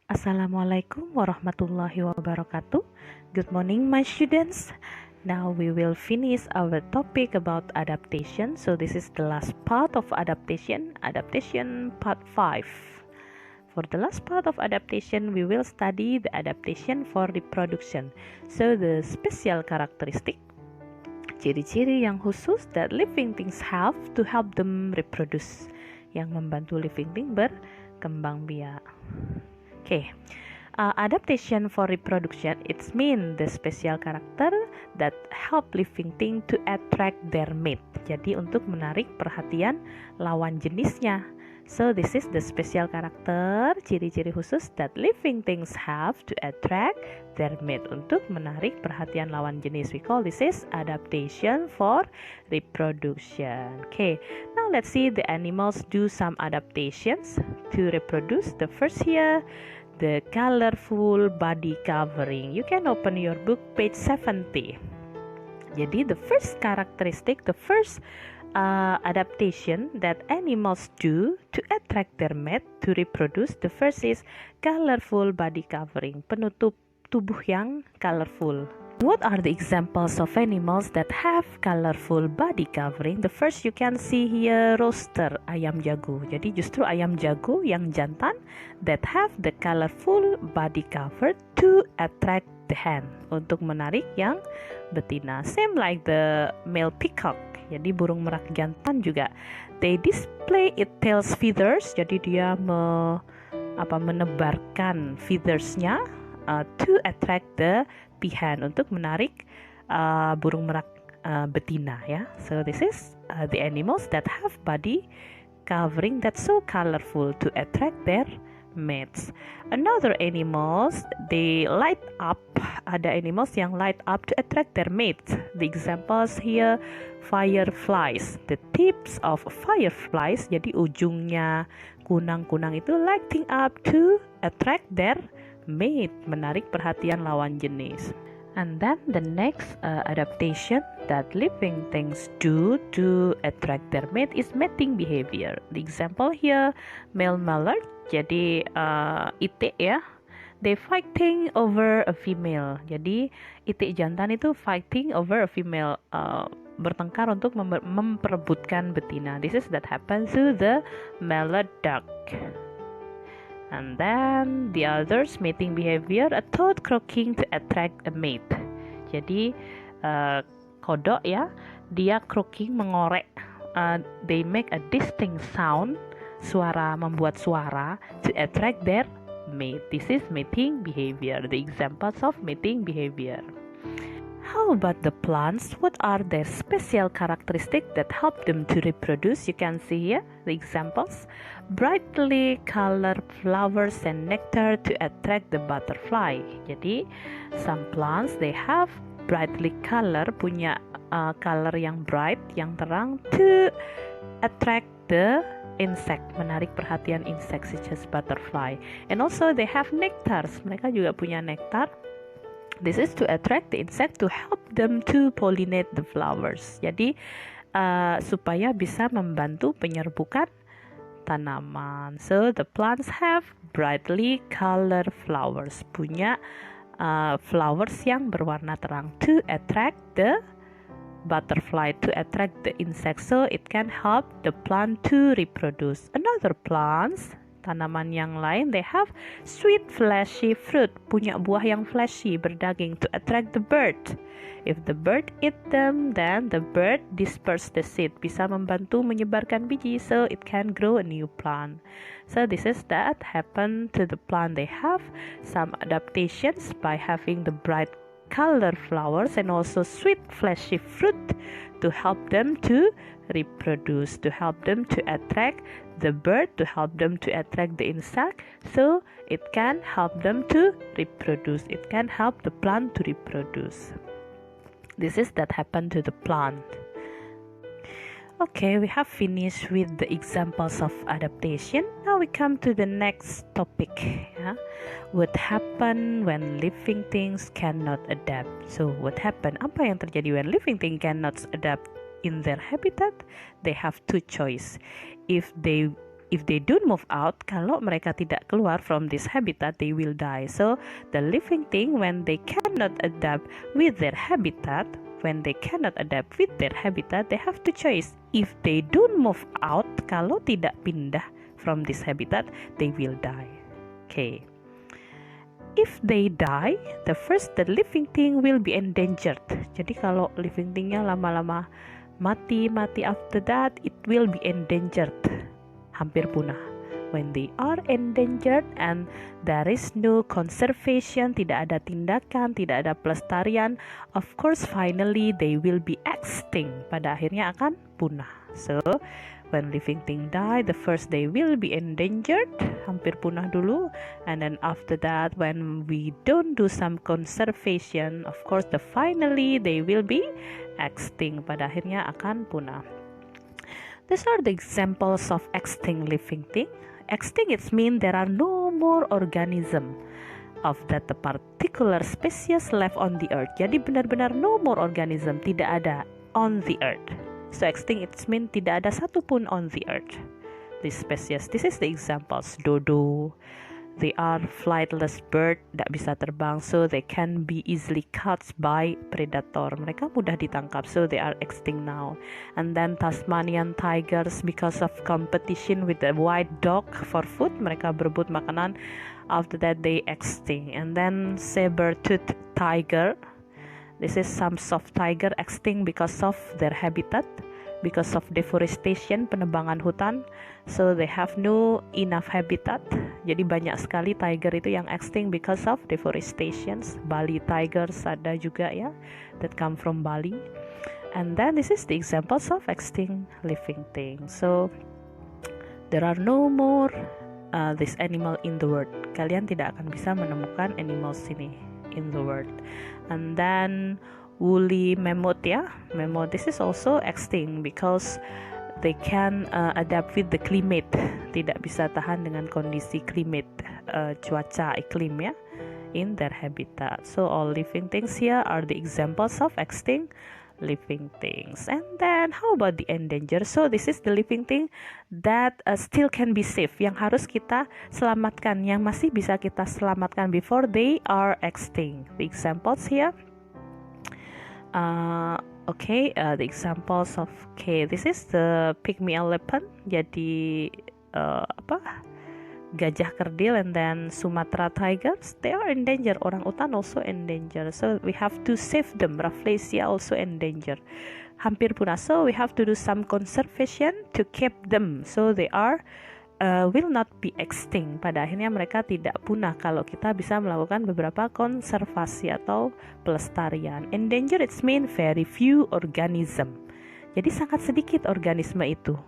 Assalamualaikum warahmatullahi wabarakatuh. Good morning, my students. Now we will finish our topic about adaptation. So this is the last part of adaptation part 5. For the last part of adaptation, we will study the adaptation for reproduction. So the special characteristic, ciri-ciri yang khusus that living things have to help them reproduce, yang membantu living thing berkembang biak. Okay, adaptation for reproduction, it's mean the special character that help living thing to attract their mate. Jadi untuk menarik perhatian lawan jenisnya. So this is the special character, ciri-ciri khusus that living things have to attract their mate, untuk menarik perhatian lawan jenis. We call this is adaptation for reproduction. Okay, now let's see the animals do some adaptations to reproduce. The first here, the colorful body covering. You can open your book page 70. Jadi the first characteristic, the first adaptation that animals do to attract their mate to reproduce, the first is colorful body covering, penutup tubuh yang colorful. What are the examples of animals that have colorful body covering? The first you can see here, rooster, ayam jago. Jadi justru ayam jago yang jantan that have the colorful body cover to attract the hen, untuk menarik yang betina. Same like the male peacock. Jadi burung merak jantan juga, they display its tail's feathers. Jadi dia menebarkan feathersnya to attract the peahen, untuk menarik burung merak betina ya. So this is the animals that have body covering that's so colorful to attract their mates. Another animals, they light up. Ada animals yang light up to attract their mates. The examples here, fireflies. The tips of fireflies, jadi ujungnya kunang-kunang itu lighting up to attract their mate, menarik perhatian lawan jenis. And then the next adaptation that living things do to attract their mate is mating behavior. The example here, male mallard, jadi itik ya, they fighting over a female. Jadi itik jantan itu fighting over a female, bertengkar untuk memperebutkan betina. This is that happens to the mallard duck. And then the others, mating behavior, a toad croaking to attract a mate. Jadi kodok ya, dia croaking, mengorek. They make a distinct sound, membuat suara to attract their mate. This is mating behavior. The examples of mating behavior. How about the plants? What are their special characteristics that help them to reproduce? You can see here the examples. Brightly colored flowers and nectar to attract the butterfly. Jadi some plants they have brightly color, punya color yang bright, yang terang, to attract the insect, menarik perhatian insect such as butterfly. And also they have nectars. Mereka juga punya nektar. This is to attract the insect to help them to pollinate the flowers. Jadi supaya bisa membantu penyerbukan tanaman. So the plants have brightly colored flowers, punya flowers yang berwarna terang to attract the butterfly, to attract the insect, so it can help the plant to reproduce. Another plants, tanaman yang lain, they have sweet fleshy fruit, punya buah yang fleshy, berdaging, to attract the bird. If the bird eat them, then the bird disperse the seed, bisa membantu menyebarkan biji, so it can grow a new plant. So this is that happen to the plant. They have some adaptations by having the bright color flowers and also sweet fleshy fruit to help them to reproduce, to help them to attract the bird, to help them to attract the insect, so it can help them to reproduce. It can help the plant to reproduce. This is that happen to the plant. Okay, we have finished with the examples of adaptation. Now we come to the next topic. Yeah? What happen when living things cannot adapt? So what happen? Apa yang terjadi when living thing cannot adapt in their habitat? They have two choice. If they if they don't move out, kalau mereka tidak keluar from this habitat, they will die. So the living thing, when they cannot adapt with their habitat, they have to choice. If they don't move out, kalau tidak pindah from this habitat, they will die. Okay. If they die, the living thing will be endangered. Jadi kalau living thingnya lama-lama mati after that, it will be endangered. Hampir punah. When they are endangered and there is no conservation, tidak ada tindakan, tidak ada pelestarian, of course finally they will be extinct. Pada akhirnya akan punah. So when living thing die, the first they will be endangered, hampir punah dulu, and then after that when we don't do some conservation, of course finally they will be extinct. Pada akhirnya akan punah. These are the examples of extinct living thing. Extinct, it means there are no more organism of that particular species left on the earth. Jadi benar-benar no more organism, tidak ada on the earth. So extinct, it means tidak ada satupun on the earth. This species, this is the examples. Dodo, they are flightless bird, tidak bisa terbang, so they can be easily caught by predator. Mereka mudah ditangkap, so they are extinct now. And then Tasmanian tigers, because of competition with the white dog for food, mereka berebut makanan. After that they extinct. And then saber-toothed tiger, this is some soft tiger extinct because of their habitat, because of deforestation, penebangan hutan. So they have no enough habitat. Jadi banyak sekali tiger itu yang extinct because of deforestation. Bali tigers ada juga ya, that come from Bali. And then this is the examples of extinct living things. So there are no more this animal in the world. Kalian tidak akan bisa menemukan animals ini in the world. And then woolly mammoth ya, mammoth, this is also extinct because they can adapt with the climate, tidak bisa tahan dengan kondisi climate, cuaca iklim ya, in their habitat. So all living things here are the examples of extinct living things. And then how about the endangered? So this is the living thing that still can be saved, yang harus kita selamatkan, yang masih bisa kita selamatkan before they are extinct. The examples here, the examples of this is the pygmy elephant, jadi gajah kerdil, and then Sumatra tigers, they are endangered. Orang utan also endangered, so we have to save them. Rafflesia also endangered, hampir punah, so we have to do some conservation to keep them, so they are will not be extinct. Pada akhirnya mereka tidak punah kalau kita bisa melakukan beberapa konservasi atau pelestarian. Endangered, it means very few organism, jadi sangat sedikit organisme itu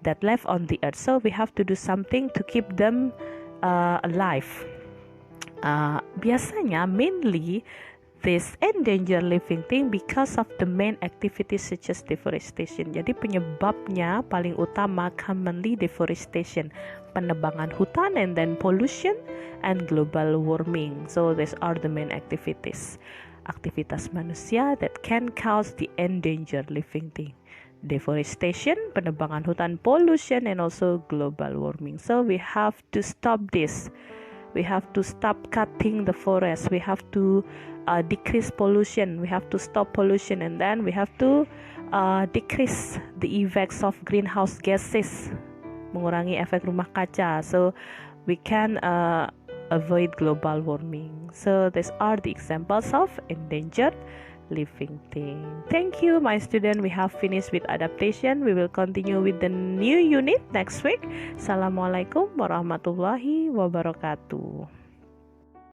that left on the earth, so we have to do something to keep them alive. Biasanya mainly this endangered living thing because of the main activities such as deforestation. Jadi penyebabnya paling utama commonly deforestation, penebangan hutan, and then pollution and global warming. So these are the main activities. Aktivitas manusia that can cause the endangered living thing. Deforestation, penebangan hutan, pollution, and also global warming. So we have to stop this. We have to stop cutting the forest. We have to decrease pollution. We have to stop pollution, and then we have to decrease the effects of greenhouse gases, mengurangi efek rumah kaca. So we can avoid global warming. So these are the examples of endangered living thing. Thank you, my student. We have finished with adaptation. We will continue with the new unit next week. Assalamualaikum warahmatullahi wabarakatuh.